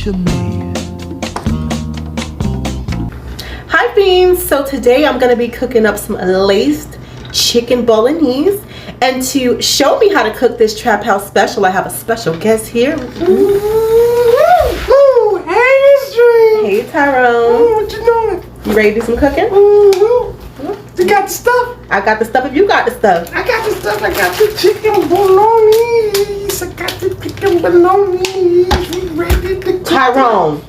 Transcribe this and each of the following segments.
to me. Hi Fiends! So today I'm going to be cooking up some laced chicken bolognese, and to show me how to cook this Trap House special, I have a special guest here. Ooh, hey Miss Dream! Hey Tyrone. Ooh, what you doing? You ready to do some cooking? You got the stuff? I got the stuff if you got the stuff. I got the stuff. I got the chicken bolognese. I got the chicken bolognese. We ready to cook. Tyrone.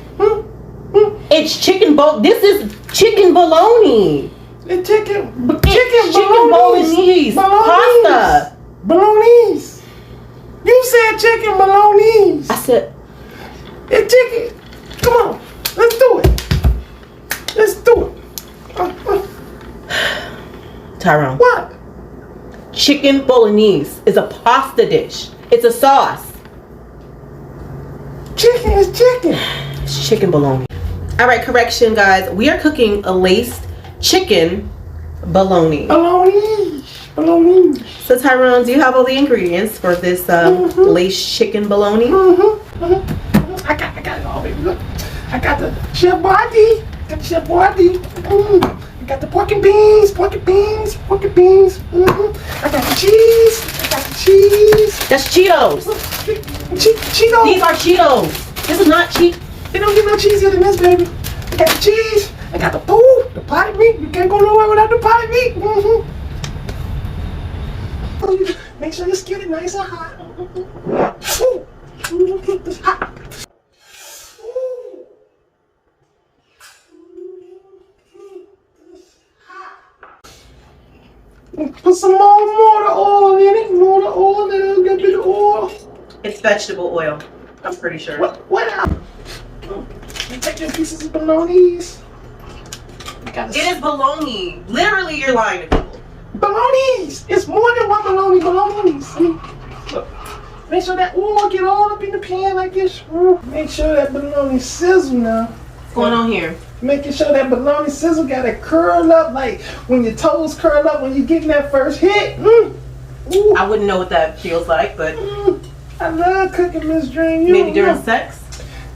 It's chicken this is chicken bologna. It's chicken bolognese. Pasta. Bolognese. You said chicken bolognese. I said It's chicken. Come on. Let's do it. Let's do it. Tyrone. What? Chicken bolognese is a pasta dish. It's a sauce. Chicken is chicken. It's chicken bologna. Alright, correction guys. We are cooking a laced chicken bologna. Bolognese. Bolognese. So Tyrone, do you have all the ingredients for this laced chicken bologna? I got it all, baby. Look. I got the chef Boyardee. Got the chef Boyardee. I got the pork and beans. I got the cheese. That's Cheetos. Cheetos. These are Cheetos. This is not cheap. They don't get no cheesier than this, baby. I got the cheese. I got the food. The potted meat. You can't go nowhere without the potted meat. Make sure you skin it nice and hot. It's hot. Put some more oil in it. More oil, a little bit of oil. It's vegetable oil. I'm pretty sure. What else? You take your pieces of bolognese. It is bologna. Literally, you're lying to people. Bolognese. It's more than one bolognese. Look. Make sure that oil get all up in the pan like this. Make sure that bologna sizzle now. What's going on here? Making sure that bologna sizzle got to curl up like when your toes curl up when you get that first hit. Ooh. I wouldn't know what that feels like, but I love cooking, Miss Dream. maybe during sex.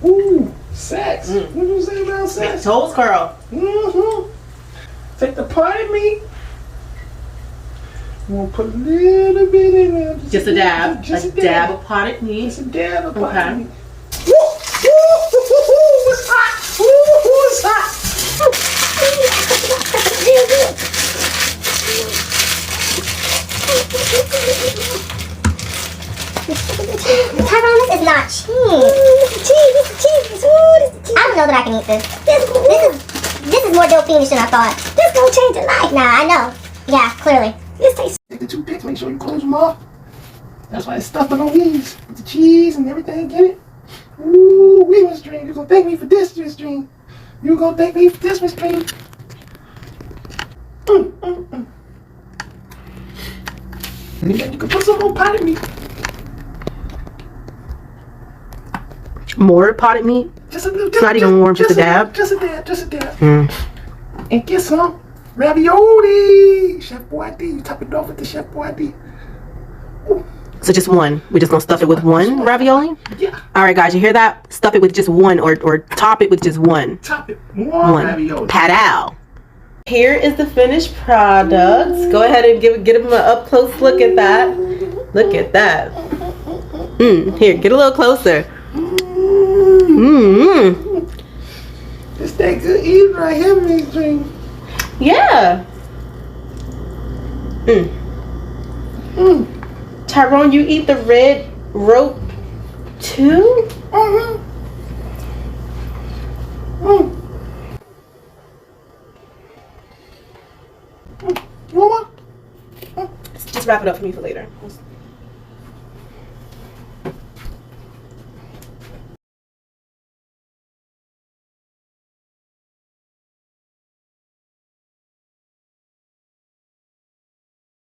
Ooh, sex. What you say about sex? Make toes curl. Take the potted meat. We'll put a little bit in there. Just a dab. Just a dab of potted meat. Just a dab of potted meat. Okay. Ooh, it's hot. Ooh, it's hot. Tyrone, this is not cheese. Cheese. I don't know that I can eat this. This is more dope fiendish than I thought. This gonna change your life. Nah, I know. Yeah, clearly. This tastes. Take the toothpicks, make sure you close them off. That's why it's stuffed bolognese with the cheese and everything in it. Ooh, Miss Dream, you gonna thank me for this, Miss Dream. You gonna thank me for this, Miss Dream. And then you can put some more potted meat. More potted meat? Just a little. It's not even warm, just a dab? Just a dab. And get some ravioli. Chef Boyardee, you top it off with the Chef Boyardee. So just one. We're just gonna stuff it with one ravioli? Yeah. Alright guys, you hear that? Stuff it with just one or top it with just one. Top it. One ravioli. Pat-ow. Here is the finished products. Go ahead and get them an up close look at that. Look at that. Here, get a little closer. It's that good eating right here, Miss Dream. Yeah. Tyrone, you eat the red rope too? Mama? Just wrap it up for me for later.